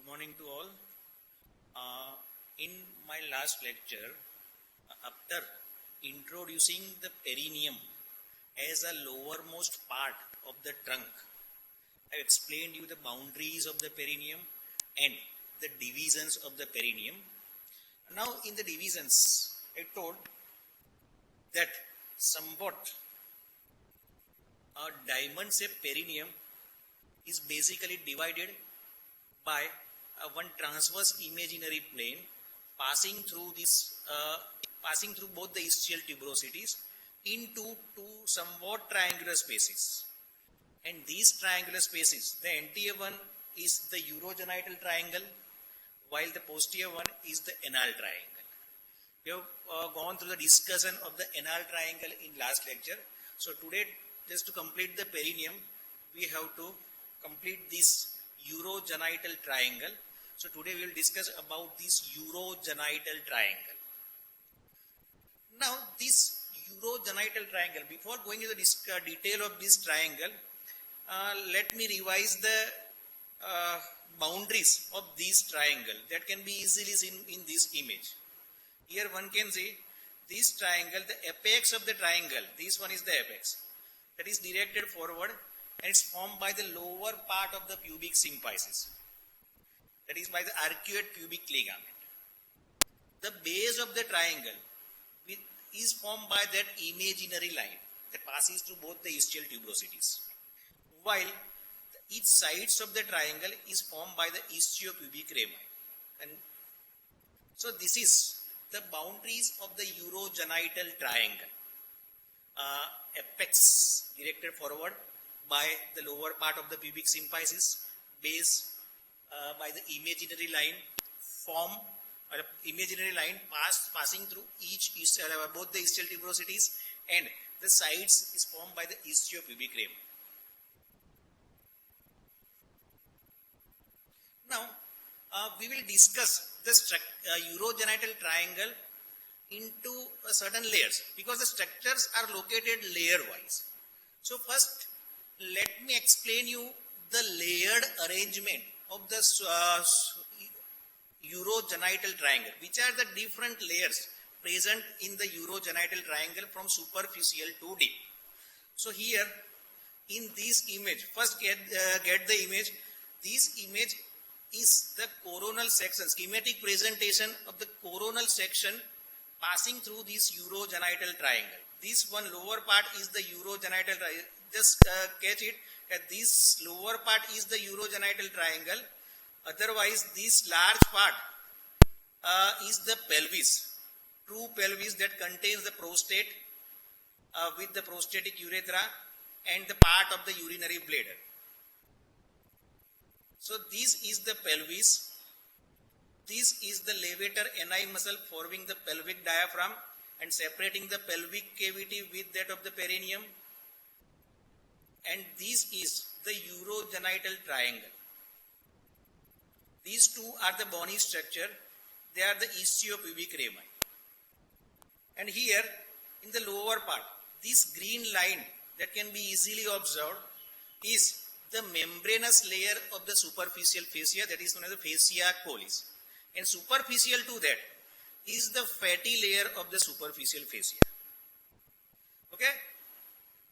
morning to all. In my last lecture, after introducing the perineum as a lowermost part of the trunk, I explained you the boundaries of the perineum and the divisions of the perineum. Now in the divisions, I told that somewhat a diamond-shaped perineum is basically divided by one transverse imaginary plane passing through both the ischial tuberosities into two somewhat triangular spaces. And these triangular spaces, the anterior one is the urogenital triangle, while the posterior one is the anal triangle. We have gone through the discussion of the anal triangle in last lecture. So today, just to complete the perineum, we have to complete this urogenital triangle. So today we will discuss about this urogenital triangle. Now this urogenital triangle, before going into the detail of this triangle, let me revise the boundaries of this triangle that can be easily seen in this image. Here one can see this triangle, the apex of the triangle, this one is the apex, that is directed forward and it's formed by the lower part of the pubic symphysis, that is by the arcuate pubic ligament. The base of the triangle is formed by that imaginary line that passes through both the ischial tuberosities, while each sides of the triangle is formed by the ischiopubic rami. And so this is the boundaries of the urogenital triangle. Apex directed forward by the lower part of the pubic symphysis, base by the imaginary line, passing through both the ischial tuberosities, and the sides is formed by the ischiopubic rami. Now we will discuss the urogenital triangle into certain layers because the structures are located layer wise. So first let me explain you the layered arrangement of the urogenital triangle, which are the different layers present in the urogenital triangle from superficial to deep. So here in this image, first get the image. This image is the coronal section, schematic presentation of the coronal section passing through this urogenital triangle. This one lower part is the urogenital triangle. Just catch it that this lower part is the urogenital triangle. Otherwise, this large part is the pelvis, true pelvis that contains the prostate with the prostatic urethra and the part of the urinary bladder. So this is the pelvis. This is the levator ani muscle forming the pelvic diaphragm and separating the pelvic cavity with that of the perineum. And this is the urogenital triangle. These two are the bony structure. They are the ischiopubic rami. And here in the lower part, this green line that can be easily observed is the membranous layer of the superficial fascia, that is known as the fascia collis. And superficial to that is the fatty layer of the superficial fascia. Okay?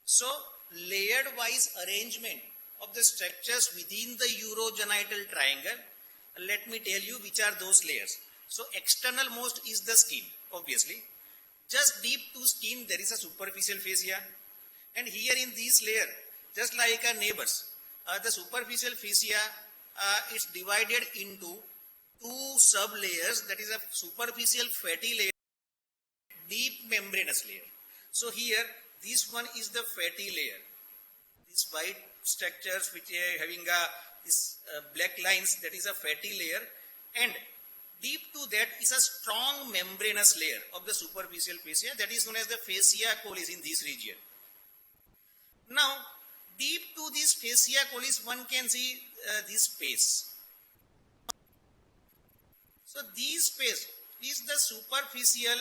So layered wise arrangement of the structures within the urogenital triangle, let me tell you which are those layers. So external most is the skin, obviously. Just deep to skin there is a superficial fascia, and here in this layer, just like our neighbors, the superficial fascia is divided into two sub layers, that is a superficial fatty layer, deep membranous layer. So here this one is the fatty layer. These white structures which are having this black lines, that is a fatty layer, and deep to that is a strong membranous layer of the superficial fascia, that is known as the fascia collis in this region. Now deep to this fascia collis one can see this space. So this space is the superficial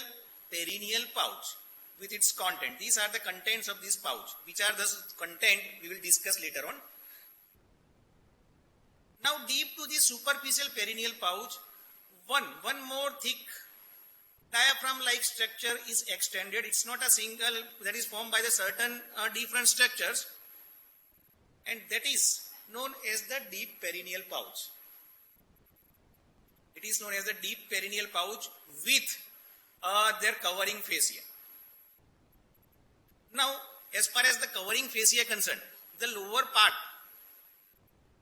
perineal pouch with its content. These are the contents of this pouch, which are the content we will discuss later on. Now deep to the superficial perineal pouch, one more thick diaphragm like structure is extended. It's not a single, that is formed by the certain different structures, and that is known as the deep perineal pouch. It is known as the deep perineal pouch with their covering fascia. Now, as far as the covering fascia concerned, the lower part,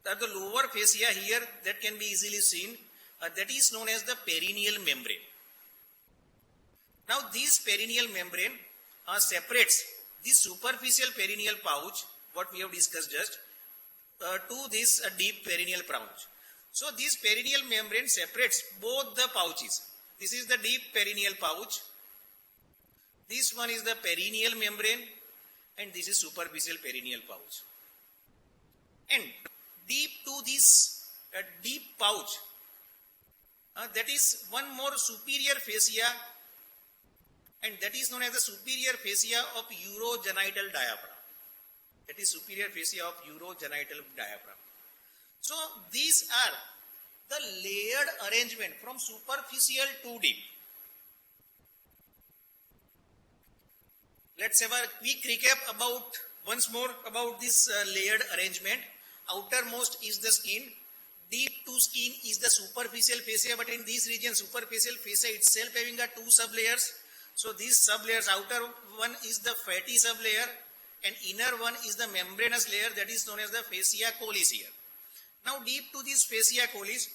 the lower fascia here that can be easily seen, that is known as the perineal membrane. Now, this perineal membrane separates the superficial perineal pouch, what we have discussed just, to this deep perineal pouch. So, this perineal membrane separates both the pouches. This is the deep perineal pouch. This one is the perineal membrane, and this is superficial perineal pouch. And deep to this deep pouch, that is one more superior fascia, and that is known as the superior fascia of urogenital diaphragm. That is superior fascia of urogenital diaphragm. So these are the layered arrangement from superficial to deep. Let's have a quick recap once more about this layered arrangement. Outermost is the skin. Deep to skin is the superficial fascia, but in this region, superficial fascia itself having a two sublayers. So these sublayers, outer one is the fatty sublayer, and inner one is the membranous layer, that is known as the fascia collis here. Now deep to this fascia collis,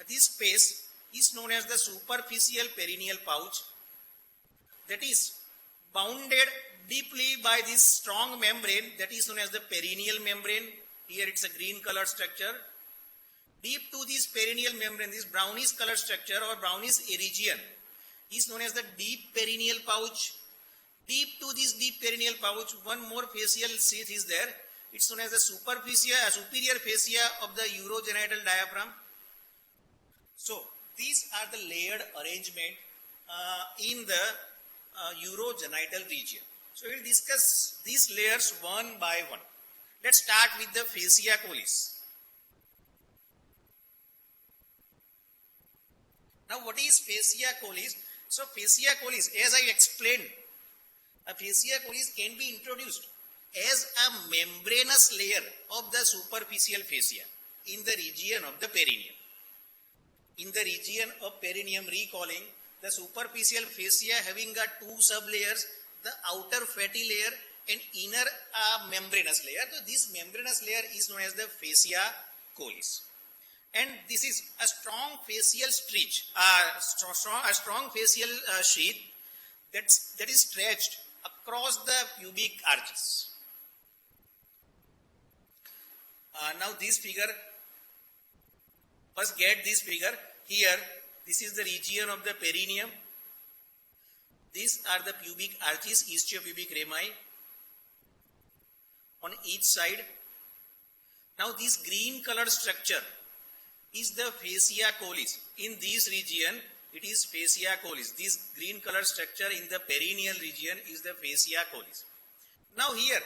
this space is known as the superficial perineal pouch, that is bounded deeply by this strong membrane, that is known as the perineal membrane. Here it's a green color structure. Deep to this perineal membrane, this brownish color structure or brownish region is known as the deep perineal pouch. Deep to this deep perineal pouch, one more facial sheath is there. It's known as the superior fascia of the urogenital diaphragm. So these are the layered arrangement in the urogenital region. So we'll discuss these layers one by one. Let's start with the fascia collis. Now what is fascia collis? So fascia collis, as I explained, a fascia collis can be introduced as a membranous layer of the superficial fascia in the region of the perineum. In the region of perineum, recalling the superficial fascia having got two sublayers, the outer fatty layer and inner membranous layer. So this membranous layer is known as the fascia collis. And this is a strong facial stretch, a strong facial sheath that is stretched across the pubic arches. Now this figure, first get this figure here. This is the region of the perineum. These are the pubic arches, istiopubic rami on each side. Now this green colored structure is the fascia collis. In this region, it is fascia collis. This green color structure in the perineal region is the fascia collis. Now here,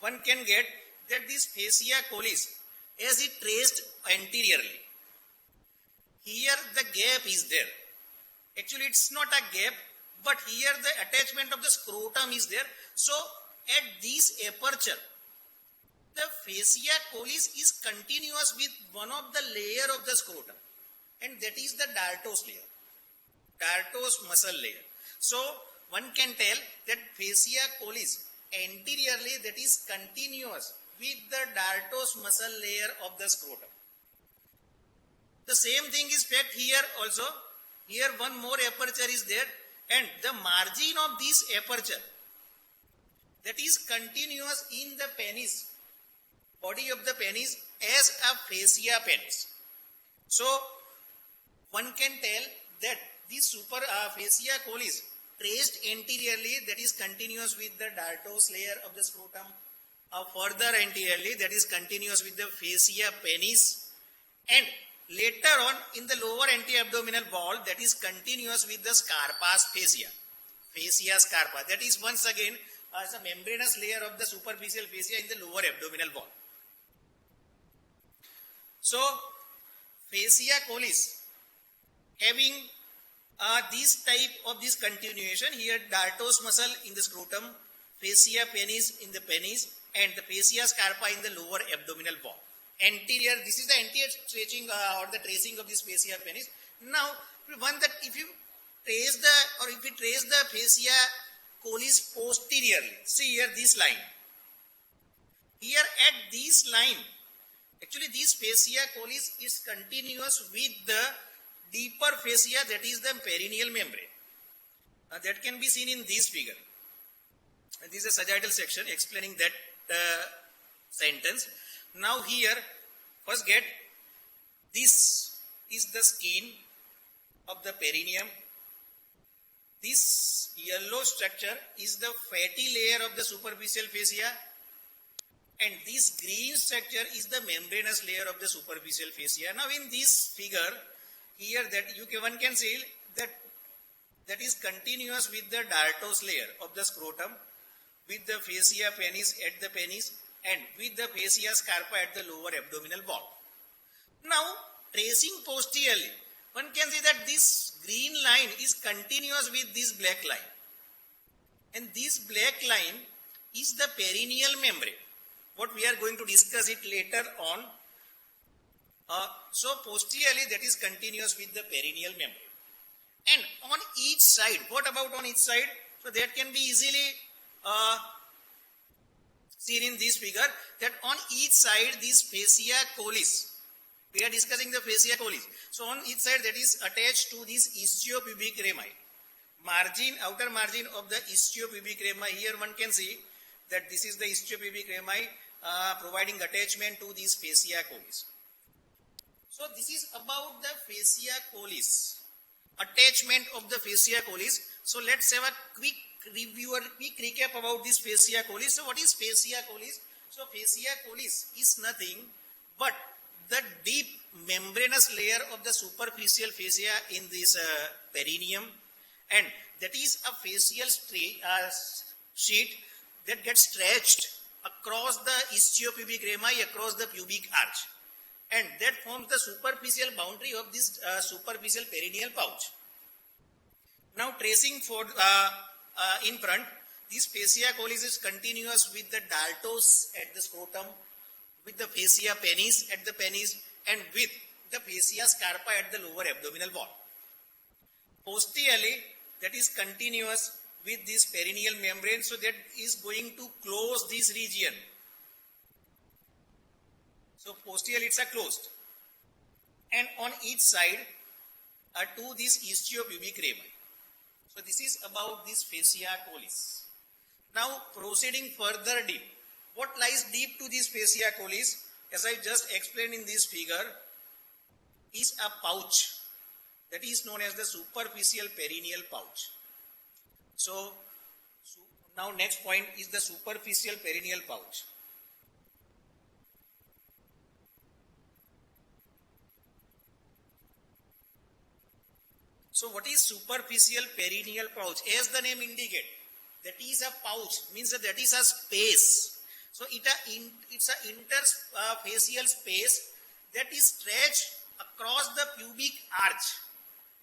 one can get that this fascia collis, as it traced anteriorly, here the gap is there. Actually, it's not a gap, but here the attachment of the scrotum is there. So, at this aperture, the fascia collis is continuous with one of the layer of the scrotum, and that is the dartos layer, dartos muscle layer. So one can tell that fascia collis anteriorly, that is continuous with the dartos muscle layer of the scrotum. The same thing is fact here also. Here one more aperture is there, and the margin of this aperture, that is continuous in the penis, body of the penis, as a fascia penis. So one can tell that this fascia collis traced anteriorly, that is continuous with the dartos layer of the scrotum, further anteriorly, that is continuous with the fascia penis, and later on in the lower anti-abdominal wall, that is continuous with the scarpa's fascia, fascia scarpa, that is once again as a membranous layer of the superficial fascia in the lower abdominal wall. So fascia collis having this type of this continuation here, dartos muscle in the scrotum, fascia penis in the penis, and the fascia scarpa in the lower abdominal wall. Anterior, this is the anterior stretching or the tracing of this fascia penis. Now, one that if you trace the or if we trace the fascia collis posteriorly, see here this line. Here at this line, actually this fascia collis is continuous with the deeper fascia, that is the perineal membrane. That can be seen in this figure. This is a sagittal section explaining that sentence. Now here, first get, this is the skin of the perineum. This yellow structure is the fatty layer of the superficial fascia, and this green structure is the membranous layer of the superficial fascia. Now in this figure, here that one can see that is continuous with the dartos layer of the scrotum, with the fascia penis at the penis, and with the fascia scarpa at the lower abdominal wall. Now, tracing posteriorly, one can see that this green line is continuous with this black line. And this black line is the perineal membrane. What we are going to discuss it later on. So, posteriorly, that is continuous with the perineal membrane. And on each side, what about on each side? So, that can be easily seen in this figure, that on each side this fascia collis, we are discussing the fascia collis. So on each side that is attached to this istiopubic rami, outer margin of the istiopubic rami. Here one can see that this is the istiopubic rami providing attachment to this fascia collis. So this is about the fascia collis, attachment of the fascia collis. So let's have a quick review or quick recap about this fascia collis. So what is fascia collis? So fascia collis is nothing but the deep membranous layer of the superficial fascia in this perineum, and that is a fascial sheet that gets stretched across the istiopubic rami, across the pubic arch, and that forms the superficial boundary of this superficial perineal pouch. Now tracing for in front, this fascia collis is continuous with the dartos at the scrotum, with the fascia penis at the penis, and with the fascia scarpa at the lower abdominal wall. Posteriorly, that is continuous with this perineal membrane, so that is going to close this region. So posteriorly it's closed. And on each side are to this istiopubic rami. So this is about this fascia collis. Now proceeding further deep. What lies deep to this fascia collis, as I just explained in this figure, is a pouch that is known as the superficial perineal pouch. So now next point is the superficial perineal pouch. So what is superficial perineal pouch? As the name indicates, that is a pouch, means that is a space. So it's an interfacial space that is stretched across the pubic arch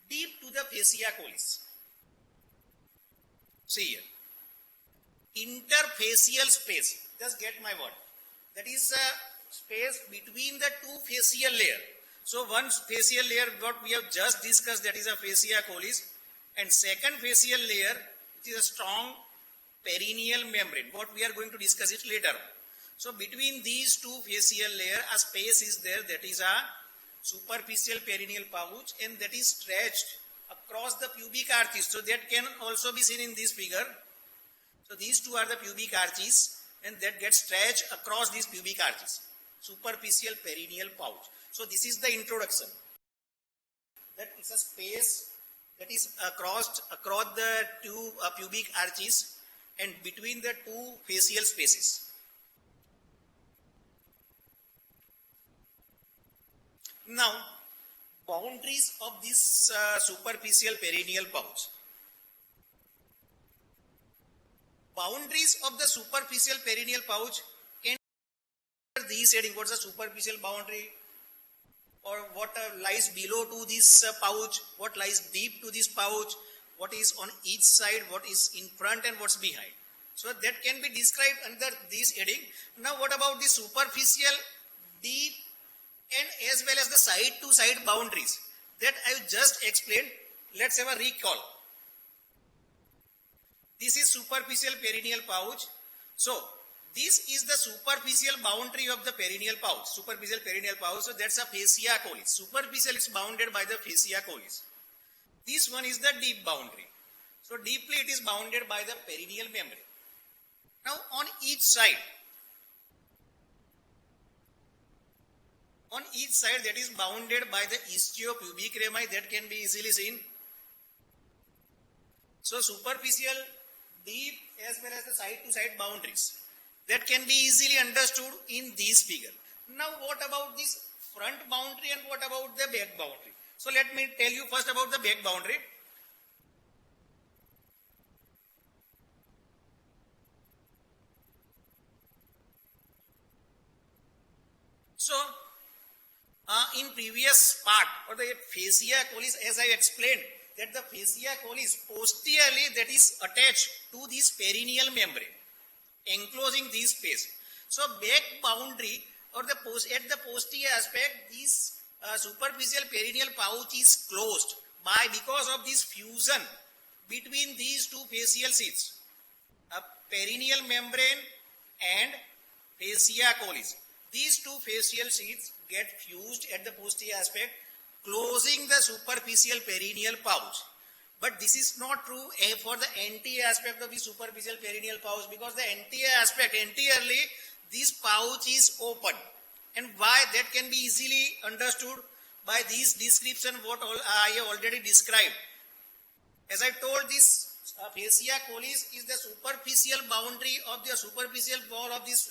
deep to the fascia collis. See here. Interfacial space. Just get my word. That is a space between the two facial layers. So one facial layer what we have just discussed, that is a fascia collis, and second facial layer which is a strong perineal membrane. What we are going to discuss it later. So between these two facial layers a space is there, that is a superficial perineal pouch, and that is stretched across the pubic arches. So that can also be seen in this figure. So these two are the pubic arches, and that gets stretched across these pubic arches. Superficial perineal pouch. So this is the introduction. That is a space that is across the two pubic arches and between the two facial spaces. Now, boundaries of this superficial perineal pouch. Boundaries of the superficial perineal pouch can be these heading. What's the superficial boundary? or what lies below to this pouch, what lies deep to this pouch, what is on each side, what is in front and what's behind. So that can be described under this heading. Now what about the superficial, deep and as well as the side to side boundaries that I just explained? Let's have a recall. This is superficial perineal pouch. So this is the superficial boundary of the perineal pouch, superficial perineal pouch. So that's a fascia collis. Superficial is bounded by the fascia collis. This one is the deep boundary. So deeply it is bounded by the perineal membrane. Now on each side that is bounded by the istiopubic rami, that can be easily seen. So superficial, deep as well as the side to side boundaries, that can be easily understood in this figure. Now what about this front boundary and what about the back boundary? So let me tell you first about the back boundary. So in previous part or the fascia collis, as I explained, that the fascia collis posteriorly that is attached to this perineal membrane, enclosing this space. So back boundary or the at the posterior aspect, this superficial perineal pouch is closed because of this fusion between these two fascial sheaths, a perineal membrane and fascia collis. These two fascial sheaths get fused at the posterior aspect, closing the superficial perineal pouch. But this is not true for the anterior aspect of the superficial perineal pouch, because the anteriorly this pouch is open. And why? That can be easily understood by this description what I have already described. As I told, this fascia collis is the superficial boundary of the superficial wall of this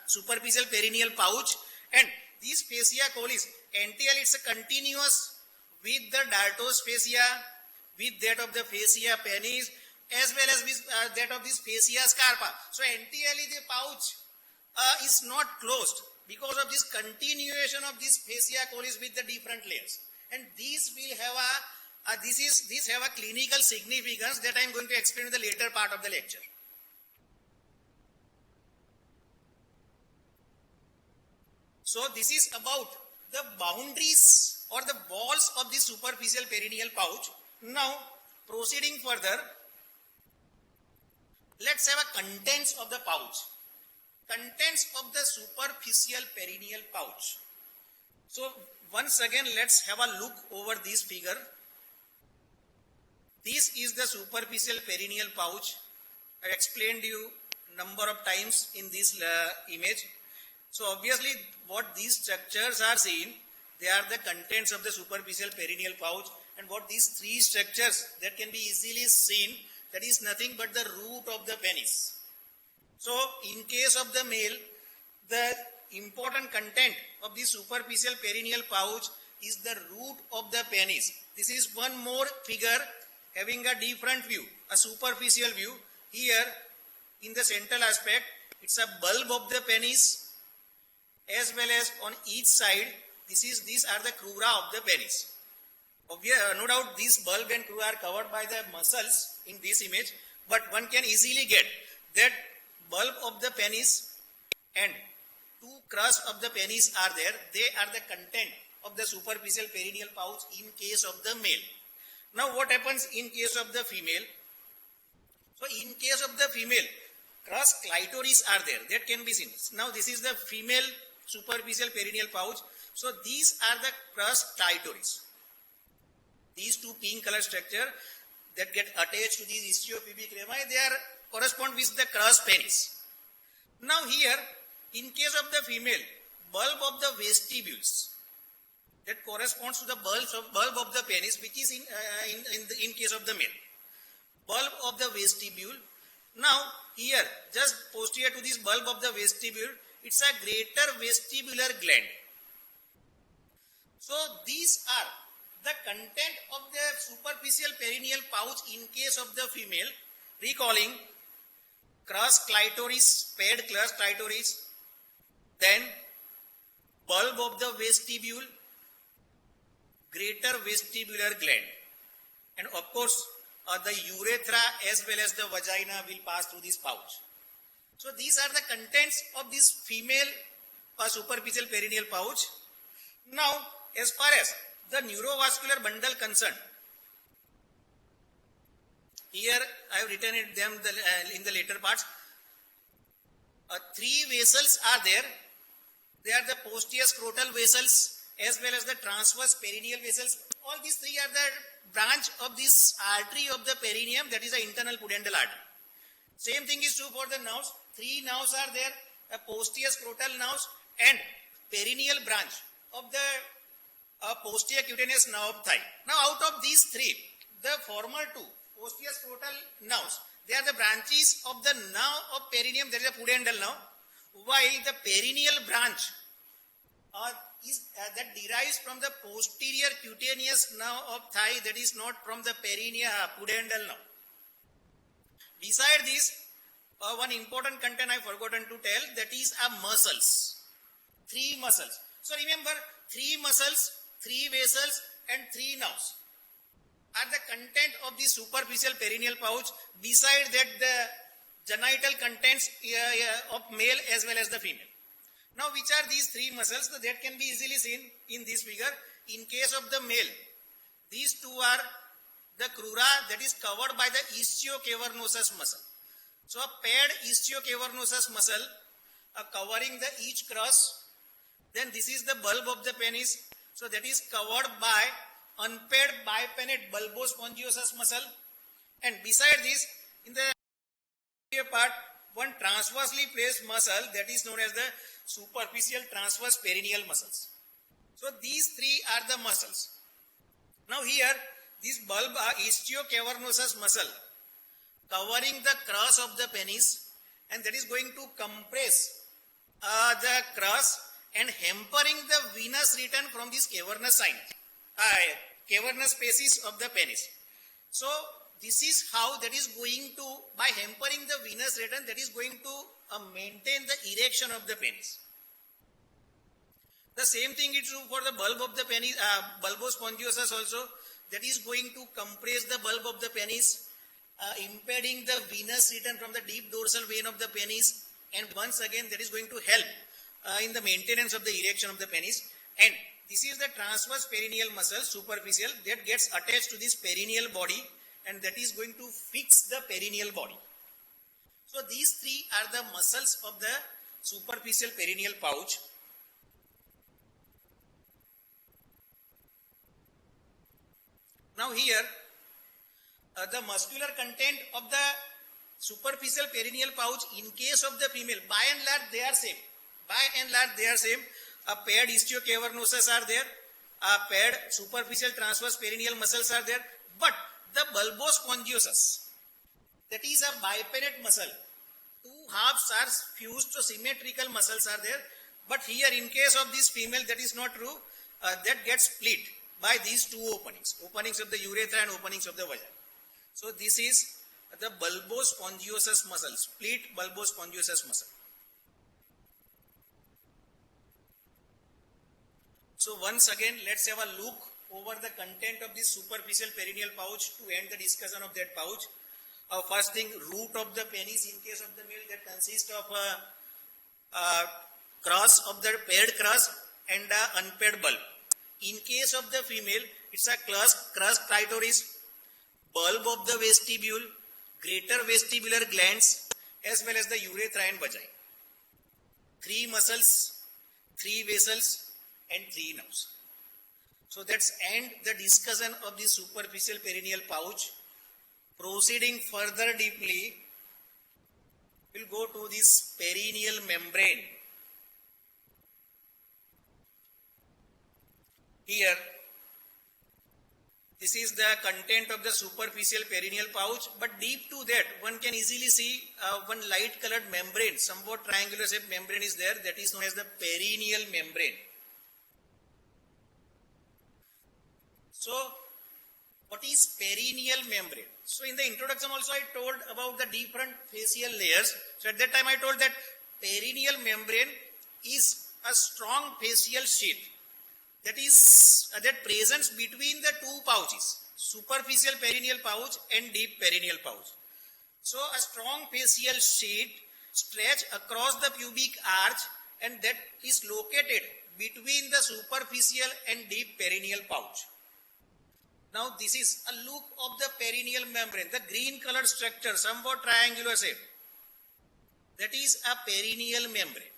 superficial perineal pouch, and this fascia collis anteriorly it's continuous with the dartos fascia, with that of the fascia penis, as well as with that of this fascia scarpa. So anteriorly the pouch is not closed because of this continuation of this fascia collis with the different layers, and these will have a these have a clinical significance that I am going to explain in the later part of the lecture. So this is about the boundaries or the walls of the superficial perineal pouch. Now proceeding further, let's have a contents of the pouch. Contents of the superficial perineal pouch. So once again let's have a look over this figure. This is the superficial perineal pouch. I explained you number of times in this image. So obviously what these structures are seen, they are the contents of the superficial perineal pouch, and what these three structures that can be easily seen, that is nothing but the root of the penis. So in case of the male, the important content of the superficial perineal pouch is the root of the penis. This is one more figure having a different view, a superficial view. Here in the central aspect, it's a bulb of the penis, as well as on each side, these are the crura of the penis. No doubt these bulb and crura are covered by the muscles in this image, but one can easily get that bulb of the penis and two crusts of the penis are there. They are the content of the superficial perineal pouch in case of the male. Now what happens in case of the female? So in case of the female, crus clitoris are there, that can be seen. Now this is the female superficial perineal pouch. So these are the crus clitoris. These two pink color structure that get attached to these istiopubic rami, they are correspond with the crus penis. Now here, in case of the female, bulb of the vestibules, that corresponds to the bulb of the penis, which is in case of the male. Bulb of the vestibule. Now here, just posterior to this bulb of the vestibule, it's a greater vestibular gland. So these are the content of the superficial perineal pouch in case of the female, recalling crus clitoris, paired crus clitoris, then bulb of the vestibule, greater vestibular gland. And of course, the urethra as well as the vagina will pass through this pouch. So these are the contents of this female superficial perineal pouch. Now, as far as the neurovascular bundle concerned, here I have written it them in the later parts. Three vessels are there. They are the posterior scrotal vessels as well as the transverse perineal vessels. All these three are the branch of this artery of the perineum, that is the internal pudendal artery. Same thing is true for the nerves. Three nerves are there, a posterior scrotal nerves and perineal branch of the posterior cutaneous nerve of thigh. Now out of these three, the former two, posterior scrotal nerves, they are the branches of the nerve of perineum, that is a pudendal nerve, while the perineal branch that derives from the posterior cutaneous nerve of thigh, that is not from the pudendal nerve. Beside this, one important content I forgotten to tell, that is muscles. Three muscles. So remember, three muscles, three vessels and three nerves are the content of the superficial perineal pouch. Beside that, the genital contents of male as well as the female. Now, which are these three muscles? So that can be easily seen in this figure. In case of the male, these two are the crura, that is covered by the ischiocavernosus muscle. So, a paired ischiocavernosus muscle covering the each crus. Then this is the bulb of the penis. So, that is covered by unpaired bipennate bulbospongiosus muscle. And beside this, in the part, one transversely placed muscle, that is known as the superficial transverse perineal muscles. So these three are the muscles. Now here, this bulb ischiocavernosus muscle covering the crus of the penis, and that is going to compress the crus and hampering the venous return from this cavernous cavernous spaces of the penis. So this is how that is going to, by hampering the venous return, that is going to maintain the erection of the penis. The same thing is true for the bulb of the penis, bulbospongiosus also, that is going to compress the bulb of the penis, impeding the venous return from the deep dorsal vein of the penis, and once again that is going to help in the maintenance of the erection of the penis. And this is the transverse perineal muscle, superficial, that gets attached to this perineal body, and that is going to fix the perineal body. So these three are the muscles of the superficial perineal pouch. Now here, the muscular content of the superficial perineal pouch in case of the female, by and large they are same. By and large they are same. A paired ischiocavernosus are there, a paired superficial transverse perineal muscles are there, but the bulbospongiosus, that is a bipennate muscle. Two halves are fused, so symmetrical muscles are there. But here in case of this female, that is not true. That gets split by these two openings. Openings of the urethra and openings of the vagina. So this is the bulbospongiosus muscle, split bulbospongiosus muscle. So once again, let's have a look over the content of this superficial perineal pouch to end the discussion of that pouch. First thing, root of the penis in case of the male, that consists of a crus of the paired crus and a unpaired bulb. In case of the female, it's a crus clitoris, bulb of the vestibule, greater vestibular glands, as well as the urethra and vagina. Three muscles, three vessels, and three nerves. So that's end the discussion of the superficial perineal pouch. Proceeding further deeply, we'll go to this perineal membrane. Here, this is the content of the superficial perineal pouch, but deep to that, one can easily see one light colored membrane, somewhat triangular shaped membrane is there, that is known as the perineal membrane. So, what is perineal membrane? So, in the introduction also I told about the different facial layers. So, at that time I told that perineal membrane is a strong facial sheath that presents between the two pouches, superficial perineal pouch and deep perineal pouch. So a strong facial sheath stretch across the pubic arch and that is located between the superficial and deep perineal pouch. Now this is a look of the perineal membrane, the green colored structure, somewhat triangular shape. That is a perineal membrane.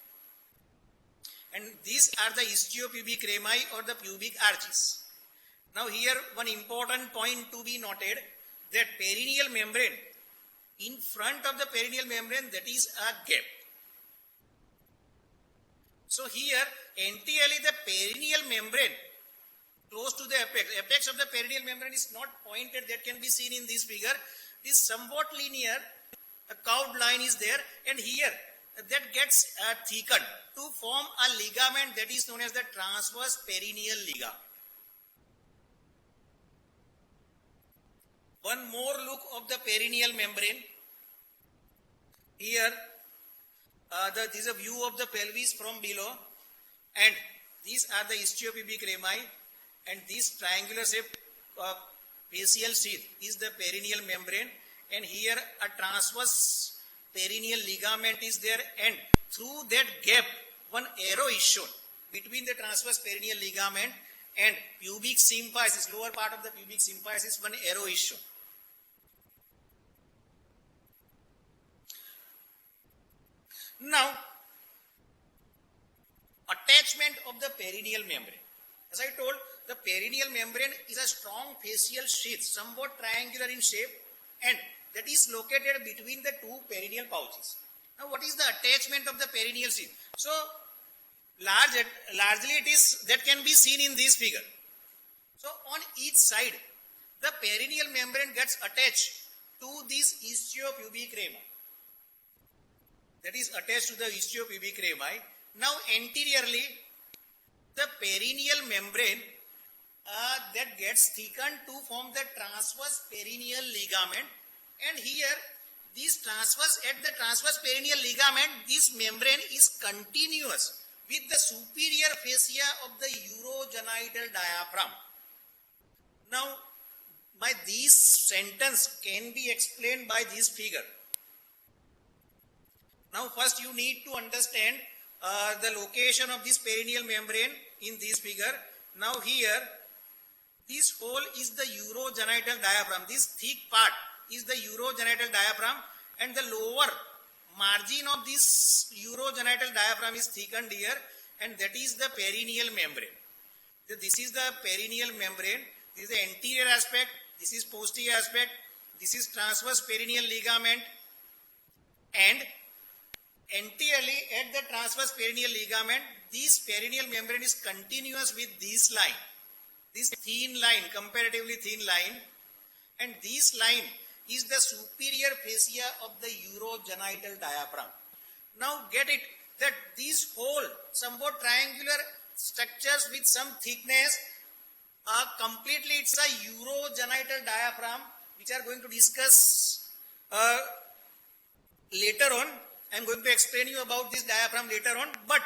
And these are the istiopubic rami or the pubic arches. Now here one important point to be noted, that perineal membrane, in front of the perineal membrane, that is a gap. So here anteriorly the perineal membrane close to the apex of the perineal membrane is not pointed, that can be seen in this figure. This somewhat linear, a curved line is there, and here that gets thickened to form a ligament that is known as the transverse perineal ligament. One more look of the perineal membrane. Here this is a view of the pelvis from below, and these are the istiopubic rami, and this triangular shaped facial sheath is the perineal membrane, and here a transverse perineal ligament is there, and through that gap one arrow is shown between the transverse perineal ligament and pubic symphysis, lower part of the pubic symphysis, one arrow is shown. Now, attachment of the perineal membrane. As I told, the perineal membrane is a strong facial sheath, somewhat triangular in shape, and that is located between the two perineal pouches. Now, what is the attachment of the perineal sheath? So, largely it is that can be seen in this figure. So, on each side, the perineal membrane gets attached to this istiopubic rami. That is attached to the istiopubic rami. Now, anteriorly, the perineal membrane that gets thickened to form the transverse perineal ligament, and here this at the transverse perineal ligament, this membrane is continuous with the superior fascia of the urogenital diaphragm. Now, this sentence can be explained by this figure. Now, first you need to understand the location of this perineal membrane in this figure. Now, here this hole is the urogenital diaphragm. This thick part is the urogenital diaphragm, and the lower margin of this urogenital diaphragm is thickened here, and that is the perineal membrane. So this is the perineal membrane. This is the anterior aspect, this is posterior aspect, this is transverse perineal ligament, and anteriorly at the transverse perineal ligament, this perineal membrane is continuous with this line, this thin line, comparatively thin line, and this line is the superior fascia of the urogenital diaphragm. Now get it that these whole somewhat triangular structures with some thickness completely it's a urogenital diaphragm, which are going to discuss later on. I am going to explain you about this diaphragm later on, but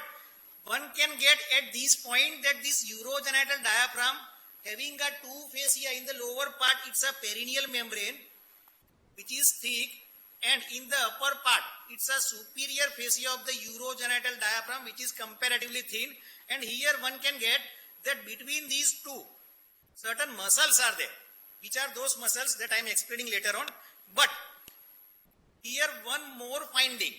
one can get at this point that this urogenital diaphragm having a two fascia, in the lower part it's a perineal membrane which is thick, and in the upper part it's a superior fascia of the urogenital diaphragm which is comparatively thin, and here one can get that between these two certain muscles are there, which are those muscles that I am explaining later on. But here one more finding,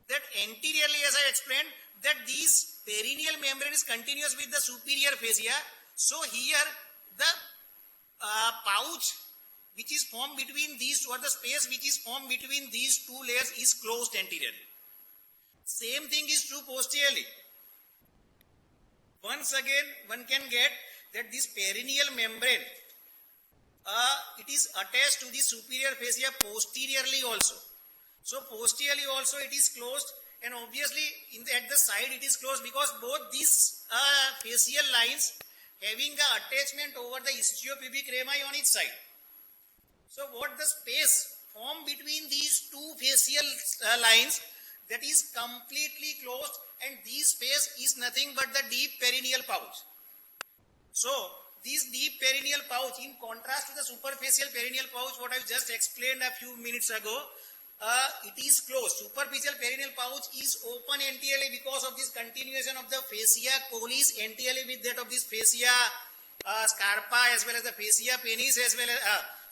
that anteriorly, as I explained, that this perineal membrane is continuous with the superior fascia. So here the pouch which is formed between these two, or the space which is formed between these two layers, is closed anteriorly. Same thing is true posteriorly. Once again one can get that this perineal membrane it is attached to the superior fascia posteriorly also. So posteriorly also it is closed, and obviously at the side it is closed, because both these facial lines having the attachment over the istiopubic rami on each side. So what the space formed between these two facial lines, that is completely closed, and this space is nothing but the deep perineal pouch. So this deep perineal pouch, in contrast to the superficial perineal pouch, what I just explained a few minutes ago, it is closed. Superficial perineal pouch is open anteriorly because of this continuation of the fascia collis anteriorly with that of this fascia scarpa as well as the fascia penis as well as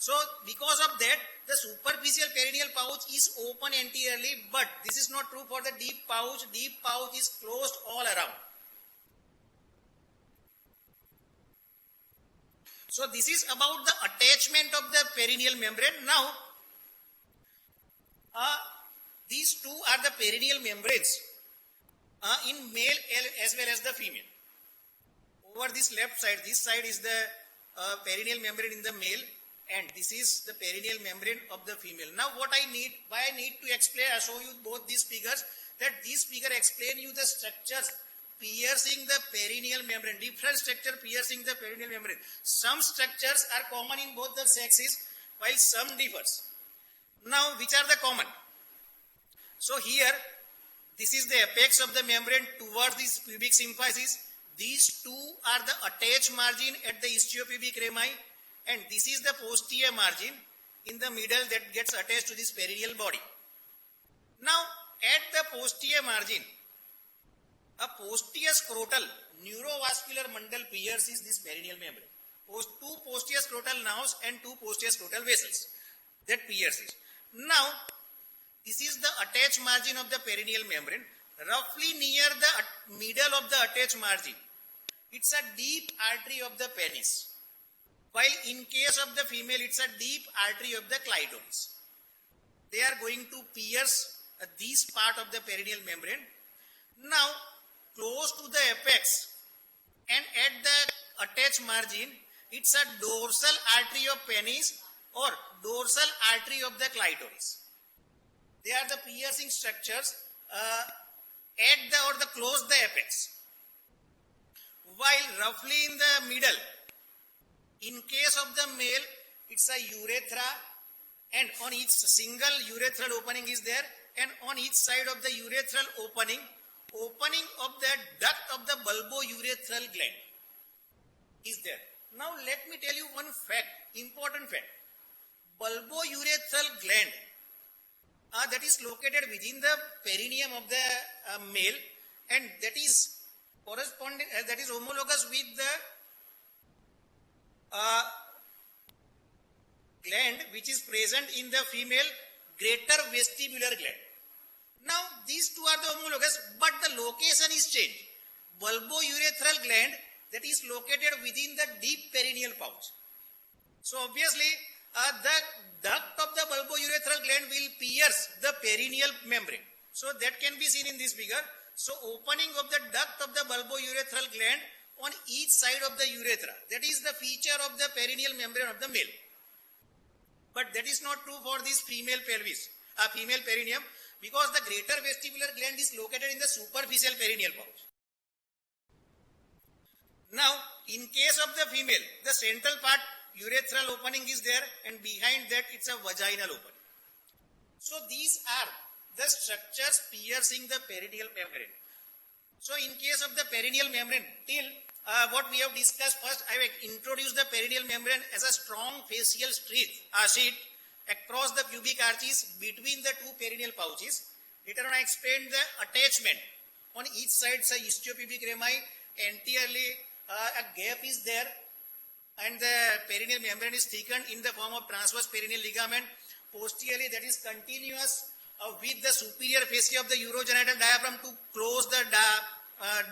so because of that the superficial perineal pouch is open anteriorly, but this is not true for the deep pouch. Deep pouch is closed all around. So this is about the attachment of the perineal membrane. Now these two are the perineal membranes in male as well as the female. Over this left side, this side is the perineal membrane in the male, and this is the perineal membrane of the female. Now why I need to explain, I show you both these figures, that this figure explain you the structures piercing the perineal membrane, different structure piercing the perineal membrane. Some structures are common in both the sexes while some differs. Now which are the common? So here this is the apex of the membrane towards this pubic symphysis. These two are the attached margin at the istiopubic rami, and this is the posterior margin in the middle that gets attached to this perineal body. Now at the posterior margin, a posterior scrotal neurovascular mandal pierces this perineal membrane. Two posterior scrotal nerves and two posterior scrotal vessels that pierces. Now this is the attached margin of the perineal membrane. Roughly near the middle of the attached margin, it's a deep artery of the penis, while in case of the female it's a deep artery of the clitoris. They are going to pierce this part of the perineal membrane. Now close to the apex and at the attached margin, it's a dorsal artery of penis or dorsal artery of the clitoris. They are the piercing structures at the or the close the apex. While roughly in the middle, in case of the male, it's a urethra, and on each single urethral opening is there, and on each side of the urethral opening of the duct of the bulbourethral gland is there. Now let me tell you one fact, important fact. Bulbourethral gland that is located within the perineum of the male, and that is corresponding that is homologous with the gland which is present in the female, greater vestibular gland. Now these two are the homologous, but the location is changed. Bulbourethral gland that is located within the deep perineal pouch. So obviously the duct of the bulbourethral gland will pierce the perineal membrane. So that can be seen in this figure. So opening of the duct of the bulbourethral gland on each side of the urethra. That is the feature of the perineal membrane of the male. But that is not true for this female pelvis, female perineum, because the greater vestibular gland is located in the superficial perineal pouch. Now, in case of the female, the central part urethral opening is there, and behind that it's a vaginal opening. So these are the structures piercing the perineal membrane. So in case of the perineal membrane, till what we have discussed first, I have introduced the perineal membrane as a strong facial sheet across the pubic arches between the two perineal pouches. Later on I explained the attachment. On each side, say istiopubic rami, anteriorly a gap is there, and the perineal membrane is thickened in the form of transverse perineal ligament. Posteriorly, that is continuous with the superior fascia of the urogenital diaphragm to close the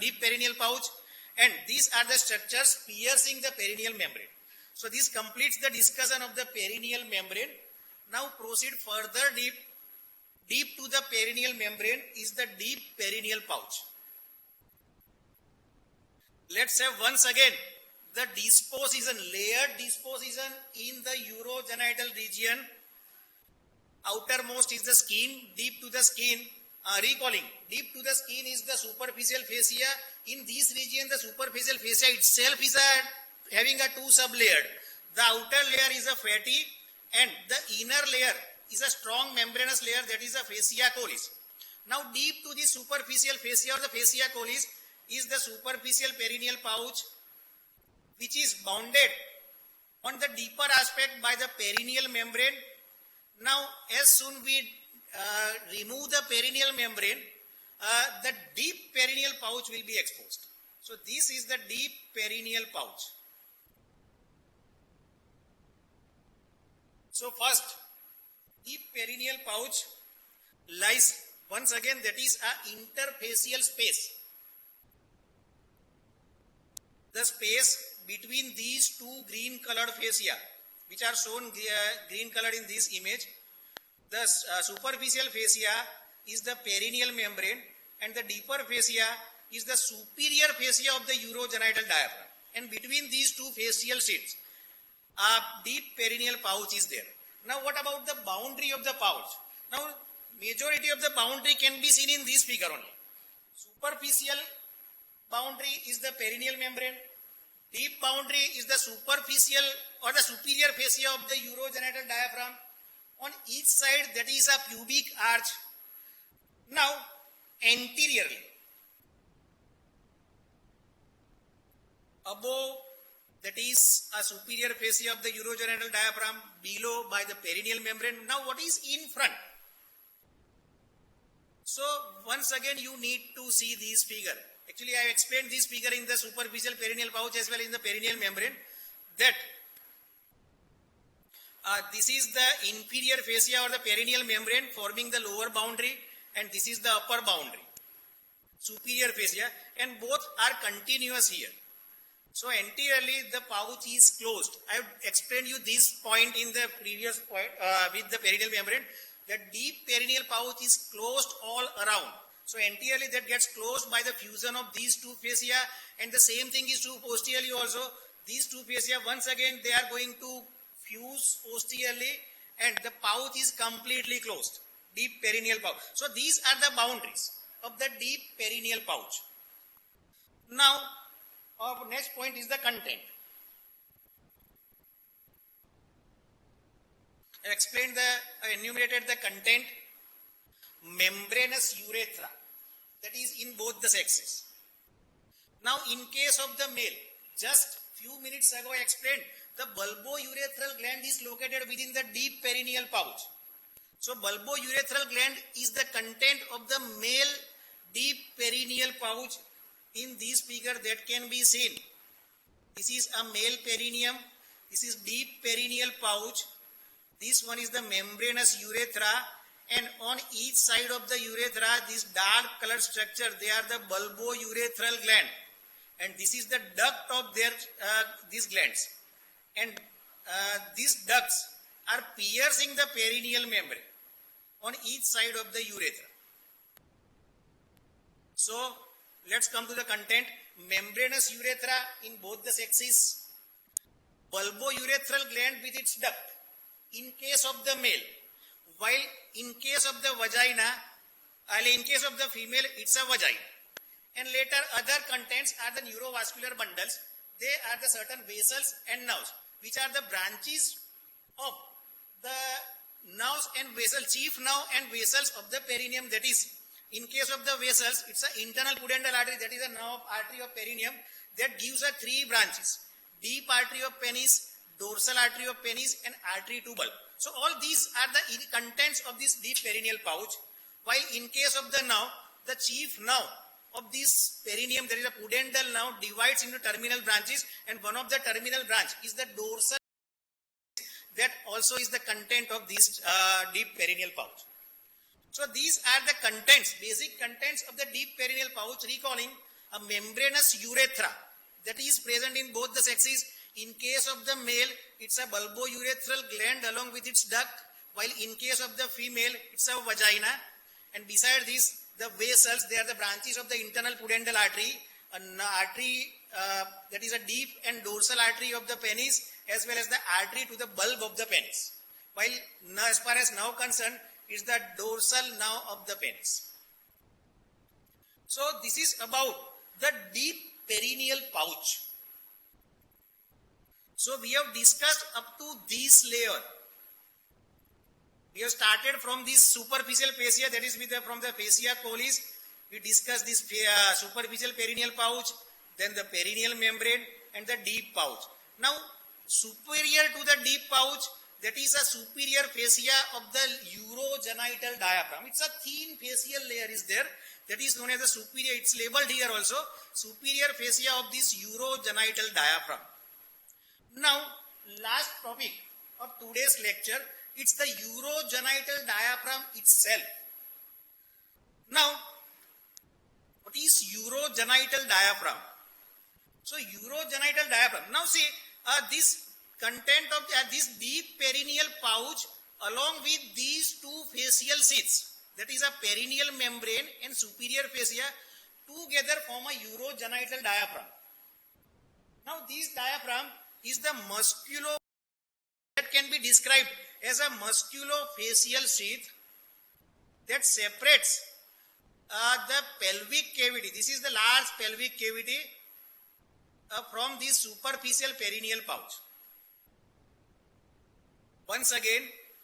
deep perineal pouch, and these are the structures piercing the perineal membrane. So this completes the discussion of the perineal membrane. Now proceed further deep. Deep to the perineal membrane is the deep perineal pouch. Let's have once again the disposition, layered disposition in the urogenital region. Outermost is the skin, deep to the skin. Recalling, deep to the skin is the superficial fascia. In this region, the superficial fascia itself is having a two sublayer. The outer layer is a fatty, and the inner layer is a strong membranous layer, that is a fascia collis. Now deep to the superficial fascia or the fascia collis is the superficial perineal pouch, which is bounded on the deeper aspect by the perineal membrane. Now, as soon we remove the perineal membrane, the deep perineal pouch will be exposed. So, this is the deep perineal pouch. So, first, deep perineal pouch lies once again, that is a interfacial space. The space between these two green colored fascia, which are shown green colored in this image. The superficial fascia is the perineal membrane and the deeper fascia is the superior fascia of the urogenital diaphragm. And between these two fascial sheets, a deep perineal pouch is there. Now, what about the boundary of the pouch? Now, majority of the boundary can be seen in this figure only. Superficial boundary is the perineal membrane. Deep boundary is the superficial or the superior fascia of the urogenital diaphragm. On each side, that is a pubic arch. Now, anteriorly, above, that is a superior fascia of the urogenital diaphragm, below by the perineal membrane. Now, what is in front? So, once again, you need to see this figure. Actually, I have explained this figure in the superficial perineal pouch as well as in the perineal membrane, that this is the inferior fascia or the perineal membrane forming the lower boundary, and this is the upper boundary, superior fascia, and both are continuous here. So, anteriorly the pouch is closed. I have explained you this point in the previous point with the perineal membrane. The deep perineal pouch is closed all around. So, anteriorly that gets closed by the fusion of these two fascia, and the same thing is true posteriorly also. These two fascia, once again, they are going to fuse posteriorly and the pouch is completely closed. Deep perineal pouch. So, these are the boundaries of the deep perineal pouch. Now, our next point is the content. I enumerated the content. Membranous urethra, that is in both the sexes. Now, in case of the male, just few minutes ago I explained the bulbourethral gland is located within the deep perineal pouch. So, bulbourethral gland is the content of the male deep perineal pouch. In this figure that can be seen, this is a male perineum, this is deep perineal pouch, this one is the membranous urethra, and on each side of the urethra, this dark colored structure, they are the bulbourethral gland, and this is the duct of these glands, and these ducts are piercing the perineal membrane on each side of the urethra. So, let's come to the content. Membranous urethra in both the sexes, bulbourethral gland with its duct in case of the male, while in case of the vagina, in case of the female, it's a vagina. And later other contents are the neurovascular bundles. They are the certain vessels and nerves, which are the branches of the nerves and vessels, chief nerve and vessels of the perineum. That is, in case of the vessels, it's an internal pudendal artery, that is a nerve artery of perineum, that gives us three branches: deep artery of penis, dorsal artery of penis, and artery to bulb. So, all these are the contents of this deep perineal pouch. While in case of the nerve, the chief nerve of this perineum, there is a pudendal nerve, divides into terminal branches, and one of the terminal branch is the dorsal. That also is the content of this deep perineal pouch. So, these are the contents, basic contents of the deep perineal pouch, recalling a membranous urethra that is present in both the sexes. In case of the male, it's a bulbourethral gland along with its duct, while in case of the female, it's a vagina. And beside this, the vessels, they are the branches of the internal pudendal artery, an artery that is a deep and dorsal artery of the penis, as well as the artery to the bulb of the penis. While as far as nerve concerned, it's the dorsal nerve of the penis. So, this is about the deep perineal pouch. So, we have discussed up to this layer. We have started from this superficial fascia, that is from the fascia collis. We discussed this superficial perineal pouch, then the perineal membrane, and the deep pouch. Now, superior to the deep pouch, that is a superior fascia of the urogenital diaphragm. It's a thin facial layer is there. That is known as the superior. It's labeled here also. Superior fascia of this urogenital diaphragm. Now, last topic of today's lecture, it's the urogenital diaphragm itself. Now, what is urogenital diaphragm? So, urogenital diaphragm. Now, see, this content of this deep perineal pouch along with these two facial sheaths, that is a perineal membrane and superior fascia, together form a urogenital diaphragm. Now, this diaphragm is the that can be described as a musculofacial sheath that separates the pelvic cavity. This is the large pelvic cavity from this superficial perineal pouch. Once again,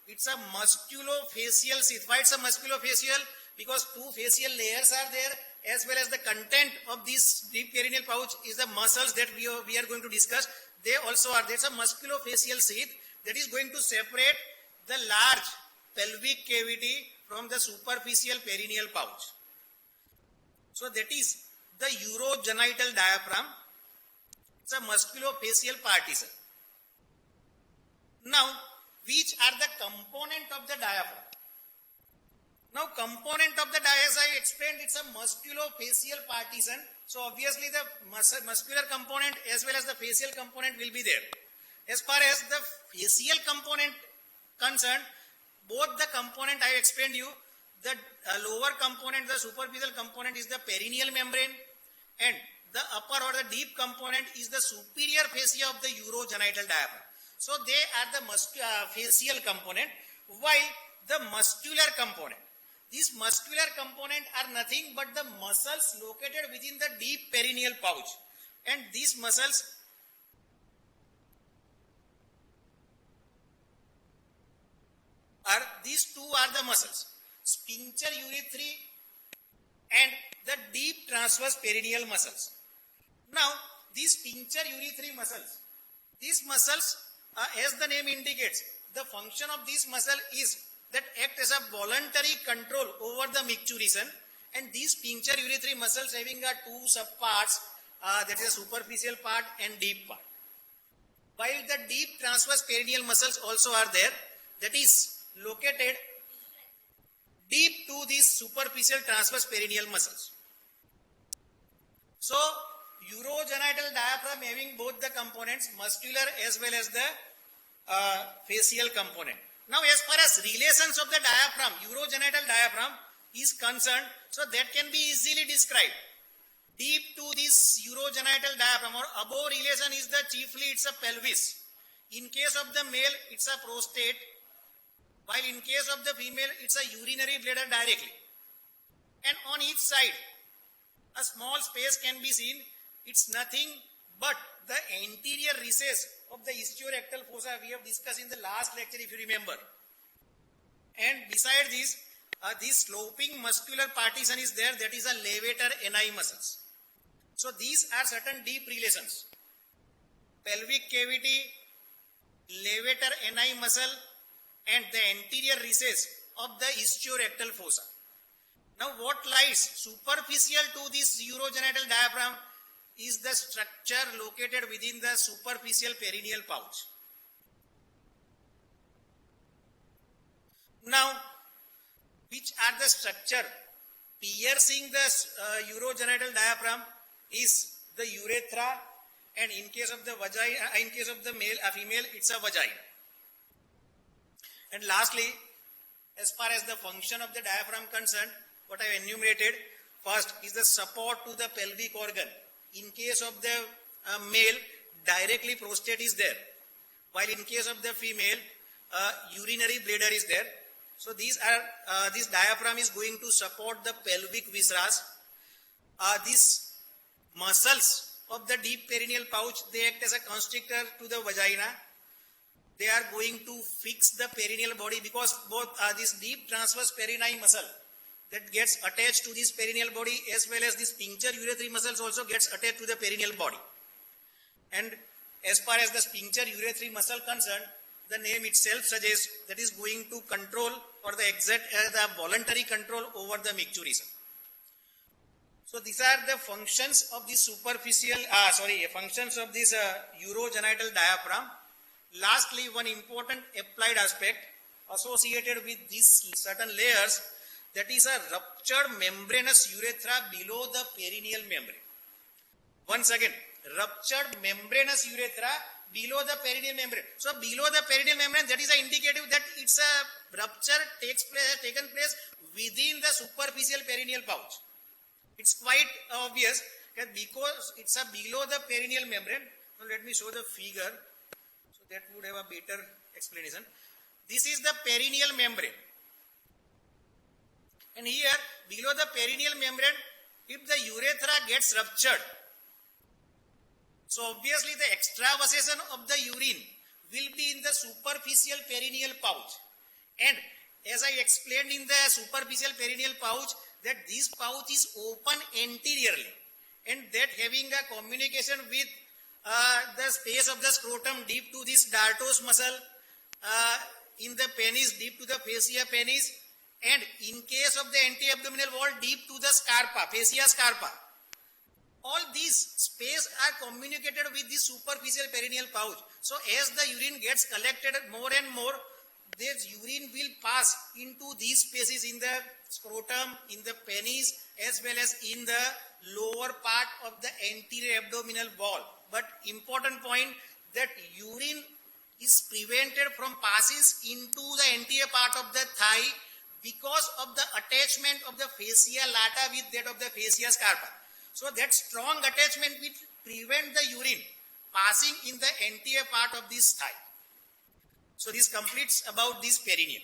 it's a musculofacial sheath. Why it's a musculofacial? Because two facial layers are there, as well as the content of this deep perineal pouch is the muscles that we are going to discuss. They also are there. It's a musculofacial sheath that is going to separate the large pelvic cavity from the superficial perineal pouch. So that is the urogenital diaphragm. It's a musculofacial partition. Now, which are the component of the diaphragm? Now, component of the diaphragm, as I explained, it's a musculofacial partition. So, obviously, the muscular component as well as the facial component will be there. As far as the facial component concerned, both the component I explained you, the lower component, the superficial component is the perineal membrane, and the upper or the deep component is the superior fascia of the urogenital diaphragm. So, they are the facial component, while the muscular component, these muscular component are nothing but the muscles located within the deep perineal pouch, and these muscles are, these two are the muscles, sphincter urethrae and the deep transverse perineal muscles. Now, these sphincter urethrae muscles, these muscles, as the name indicates, the function of this muscle is that act as a voluntary control over the micturition, and these sphincter urethrae muscles having two subparts, that is a superficial part and deep part. While the deep transverse perineal muscles also are there, that is located deep to these superficial transverse perineal muscles. So, urogenital diaphragm having both the components, muscular as well as the facial component. Now, as far as relations of the diaphragm, urogenital diaphragm is concerned, so that can be easily described. Deep to this urogenital diaphragm or above relation is the chiefly it's a pelvis. In case of the male, it's a prostate, while in case of the female, it's a urinary bladder directly. And on each side, a small space can be seen. It's nothing but the anterior recess of the ischiorectal fossa we have discussed in the last lecture, if you remember. And beside this, this sloping muscular partition is there, that is a levator ani muscles. So these are certain deep relations. Pelvic cavity, levator ani muscle, and the anterior recess of the ischiorectal fossa. Now, what lies superficial to this urogenital diaphragm is the structure located within the superficial perineal pouch. Now, which are the structure piercing the urogenital diaphragm is the urethra, and in case of the vagina, in case of the female, it's a vagina. And lastly, as far as the function of the diaphragm concerned, what I have enumerated first is the support to the pelvic organ. In case of the male, directly prostate is there, while in case of the female, urinary bladder is there. So these are this diaphragm is going to support the pelvic viscera. These muscles of the deep perineal pouch, they act as a constrictor to the vagina. They are going to fix the perineal body, because both this deep transverse perineal muscle that gets attached to this perineal body, as well as this sphincter urethrae muscles also gets attached to the perineal body. And as far as the sphincter urethra muscle concerned, the name itself suggests that is going to control or the voluntary control over the micturition. So these are the functions of this functions of this urogenital diaphragm. Lastly, one important applied aspect associated with these certain layers, that is a ruptured membranous urethra below the perineal membrane. Once again, ruptured membranous urethra below the perineal membrane. So below the perineal membrane, that is an indicative that it's a rupture taken place within the superficial perineal pouch. It's quite obvious that because it's a below the perineal membrane. Now let me show the figure so that would have a better explanation. This is the perineal membrane. And here below the perineal membrane, if the urethra gets ruptured, so obviously the extravasation of the urine will be in the superficial perineal pouch. And as I explained in the superficial perineal pouch, that this pouch is open anteriorly, and that having a communication with the space of the scrotum deep to this dartos muscle, in the penis deep to the fascia penis, and in case of the anti-abdominal wall deep to the scarpa, fascia scarpa. All these space are communicated with the superficial perineal pouch. So as the urine gets collected more and more, this urine will pass into these spaces in the scrotum, in the penis, as well as in the lower part of the anterior abdominal wall. But important point, that urine is prevented from passes into the anterior part of the thigh because of the attachment of the fascia lata with that of the fascia scarpa. So that strong attachment will prevent the urine passing in the anterior part of this thigh. So this completes about this perineum.